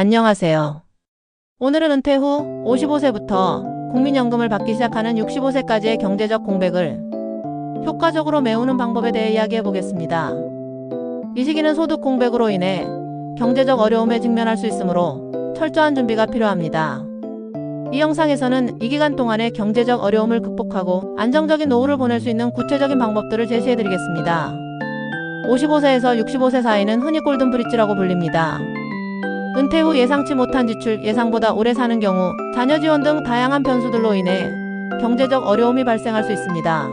안녕하세요. 오늘은 은퇴 후 55세부터 국민연금을 받기 시작하는 65세까지의 경제적 공백을 효과적으로 메우는 방법에 대해 이야기해 보겠습니다. 이 시기는 소득 공백으로 인해 경제적 어려움에 직면할 수 있으므로 철저한 준비가 필요합니다. 이 영상에서는 이 기간 동안의 경제적 어려움을 극복하고 안정적인 노후를 보낼 수 있는 구체적인 방법들을 제시해 드리겠습니다. 55세에서 65세 사이는 흔히 골든 브릿지라고 불립니다. 은퇴 후 예상치 못한 지출, 예상보다 오래 사는 경우, 자녀 지원 등 다양한 변수들로 인해 경제적 어려움이 발생할 수 있습니다.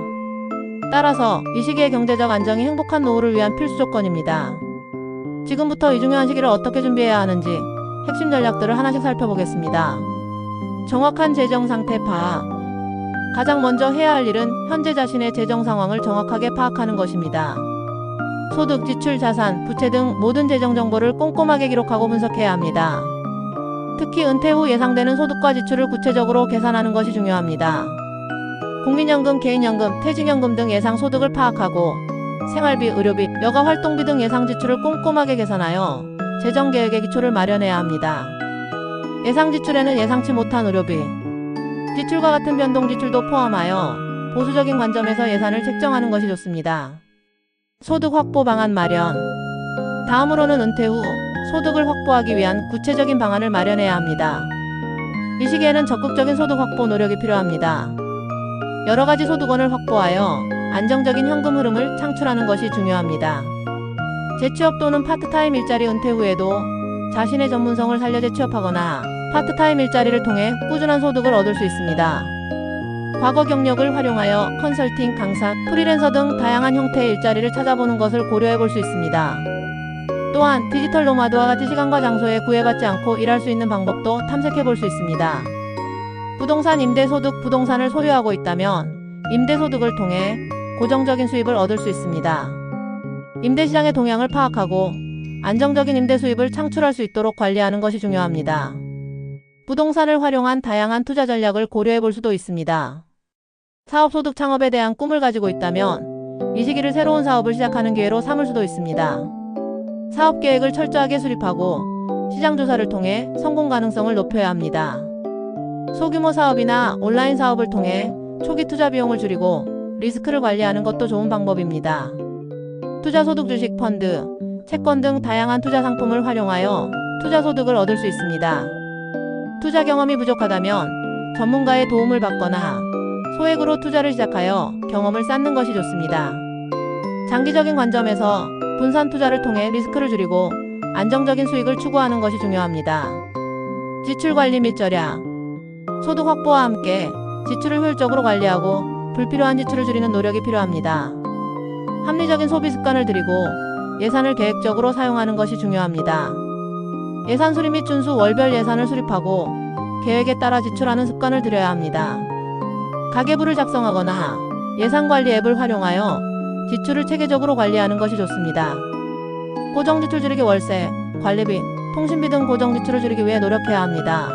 따라서 이 시기의 경제적 안정이 행복한 노후를 위한 필수 조건입니다. 지금부터 이 중요한 시기를 어떻게 준비해야 하는지 핵심 전략들을 하나씩 살펴보겠습니다. 정확한 재정 상태 파악. 가장 먼저 해야 할 일은 현재 자신의 재정 상황을 정확하게 파악하는 것입니다. 소득, 지출, 자산, 부채 등 모든 재정 정보를 꼼꼼하게 기록하고 분석해야 합니다. 특히 은퇴 후 예상되는 소득과 지출을 구체적으로 계산하는 것이 중요합니다. 국민연금, 개인연금, 퇴직연금 등 예상 소득을 파악하고 생활비, 의료비, 여가 활동비 등 예상 지출을 꼼꼼하게 계산하여 재정 계획의 기초를 마련해야 합니다. 예상 지출에는 예상치 못한 의료비, 지출과 같은 변동 지출도 포함하여 보수적인 관점에서 예산을 책정하는 것이 좋습니다. 소득 확보 방안 마련. 다음으로는 은퇴 후 소득을 확보하기 위한 구체적인 방안을 마련해야 합니다. 이 시기에는 적극적인 소득 확보 노력이 필요합니다. 여러 가지 소득원을 확보하여 안정적인 현금 흐름을 창출하는 것이 중요합니다. 재취업 또는 파트타임 일자리. 은퇴 후에도 자신의 전문성을 살려 재취업하거나 파트타임 일자리를 통해 꾸준한 소득을 얻을 수 있습니다. 과거 경력을 활용하여 컨설팅, 강사, 프리랜서 등 다양한 형태의 일자리를 찾아보는 것을 고려해 볼 수 있습니다. 또한 디지털 노마드와 같이 시간과 장소에 구애받지 않고 일할 수 있는 방법도 탐색해 볼 수 있습니다. 부동산 임대 소득. 부동산을 소유하고 있다면 임대 소득을 통해 고정적인 수입을 얻을 수 있습니다. 임대 시장의 동향을 파악하고 안정적인 임대 수입을 창출할 수 있도록 관리하는 것이 중요합니다. 부동산을 활용한 다양한 투자 전략을 고려해 볼 수도 있습니다. 사업 소득 창업에 대한 꿈을 가지고 있다면 이 시기를 새로운 사업을 시작하는 기회로 삼을 수도 있습니다. 사업 계획을 철저하게 수립하고 시장 조사를 통해 성공 가능성을 높여야 합니다. 소규모 사업이나 온라인 사업을 통해 초기 투자 비용을 줄이고 리스크를 관리하는 것도 좋은 방법입니다. 투자 소득. 주식, 펀드, 채권 등 다양한 투자 상품을 활용하여 투자 소득을 얻을 수 있습니다. 투자 경험이 부족하다면 전문가의 도움을 받거나 소액으로 투자를 시작하여 경험을 쌓는 것이 좋습니다. 장기적인 관점에서 분산 투자를 통해 리스크를 줄이고 안정적인 수익을 추구하는 것이 중요합니다. 지출 관리 및 절약. 소득 확보와 함께 지출을 효율적으로 관리하고 불필요한 지출을 줄이는 노력이 필요합니다. 합리적인 소비 습관을 들이고 예산을 계획적으로 사용하는 것이 중요합니다. 예산 수립 및 준수. 월별 예산을 수립하고 계획에 따라 지출하는 습관을 들여야 합니다. 가계부를 작성하거나 예산관리 앱을 활용하여 지출을 체계적으로 관리하는 것이 좋습니다. 고정지출 줄이기. 월세, 관리비, 통신비 등 고정지출을 줄이기 위해 노력해야 합니다.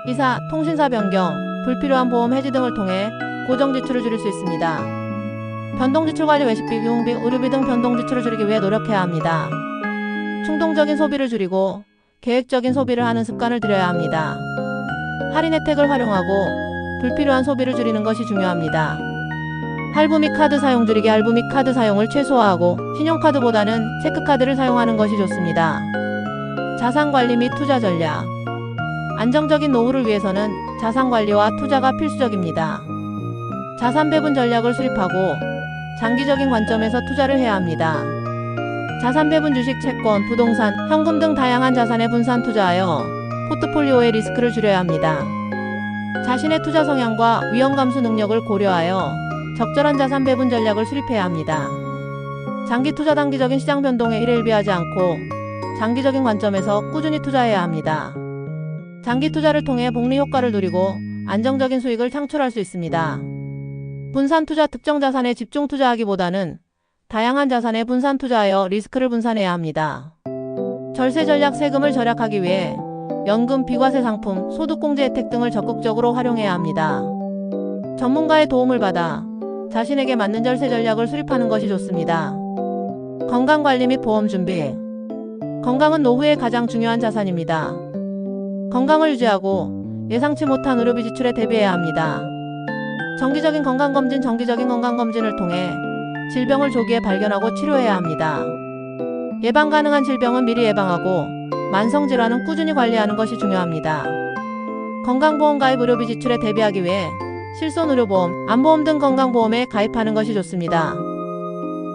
이사, 통신사 변경, 불필요한 보험 해지 등을 통해 고정지출을 줄일 수 있습니다. 변동지출 관리. 외식비, 유흥비, 의료비 등 변동지출을 줄이기 위해 노력해야 합니다. 충동적인 소비를 줄이고 계획적인 소비를 하는 습관을 들여야 합니다. 할인 혜택을 활용하고 불필요한 소비를 줄이는 것이 중요합니다. 할부 및 카드 사용 줄이기. 할부 및 카드 사용을 최소화하고 신용카드보다는 체크카드를 사용하는 것이 좋습니다. 자산관리 및 투자 전략. 안정적인 노후를 위해서는 자산관리와 투자가 필수적입니다. 자산 배분 전략을 수립하고 장기적인 관점에서 투자를 해야 합니다. 자산 배분. 주식, 채권, 부동산, 현금 등 다양한 자산에 분산 투자하여 포트폴리오의 리스크를 줄여야 합니다. 자신의 투자 성향과 위험 감수 능력을 고려하여 적절한 자산 배분 전략을 수립해야 합니다. 장기 투자. 단기적인 시장 변동에 일일비하지 않고 장기적인 관점에서 꾸준히 투자해야 합니다. 장기 투자를 통해 복리 효과를 누리고 안정적인 수익을 창출할 수 있습니다. 분산 투자. 특정 자산에 집중 투자하기보다는 다양한 자산에 분산 투자하여 리스크를 분산해야 합니다. 절세 전략. 세금을 절약하기 위해 연금, 비과세 상품, 소득공제 혜택 등을 적극적으로 활용해야 합니다. 전문가의 도움을 받아 자신에게 맞는 절세 전략을 수립하는 것이 좋습니다. 건강관리 및 보험 준비. 건강은 노후의 가장 중요한 자산입니다. 건강을 유지하고 예상치 못한 의료비 지출에 대비해야 합니다. 정기적인 건강검진을 통해 질병을 조기에 발견하고 치료해야 합니다. 예방 가능한 질병은 미리 예방하고 만성질환은 꾸준히 관리하는 것이 중요합니다. 건강보험 가입 의료비 지출에 대비하기 위해 실손의료보험, 암보험 등 건강보험에 가입하는 것이 좋습니다.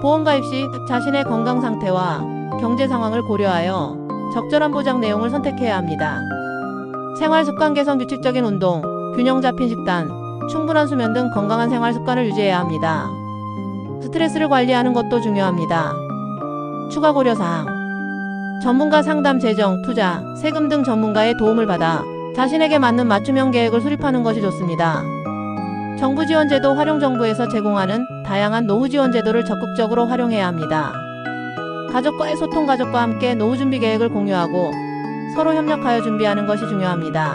보험 가입 시 자신의 건강 상태와 경제 상황을 고려하여 적절한 보장 내용을 선택해야 합니다. 생활 습관 개선, 규칙적인 운동, 균형 잡힌 식단, 충분한 수면 등 건강한 생활 습관을 유지해야 합니다. 스트레스를 관리하는 것도 중요합니다. 추가 고려사항: 전문가 상담, 재정, 투자, 세금 등 전문가의 도움을 받아 자신에게 맞는 맞춤형 계획을 수립하는 것이 좋습니다. 정부 지원 제도 활용: 정부에서 제공하는 다양한 노후 지원 제도를 적극적으로 활용해야 합니다. 가족과의 소통: 가족과 함께 노후 준비 계획을 공유하고 서로 협력하여 준비하는 것이 중요합니다.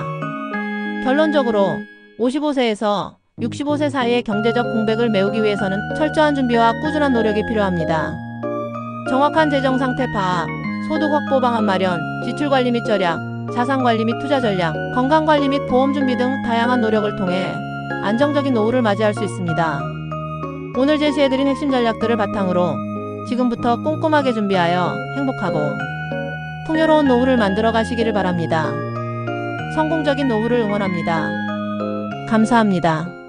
결론적으로 55세에서 65세 사이의 경제적 공백을 메우기 위해서는 철저한 준비와 꾸준한 노력이 필요합니다. 정확한 재정 상태 파악, 소득 확보 방안 마련, 지출 관리 및 절약, 자산 관리 및 투자 전략, 건강 관리 및 보험 준비 등 다양한 노력을 통해 안정적인 노후를 맞이할 수 있습니다. 오늘 제시해드린 핵심 전략들을 바탕으로 지금부터 꼼꼼하게 준비하여 행복하고 풍요로운 노후를 만들어 가시기를 바랍니다. 성공적인 노후를 응원합니다. 감사합니다.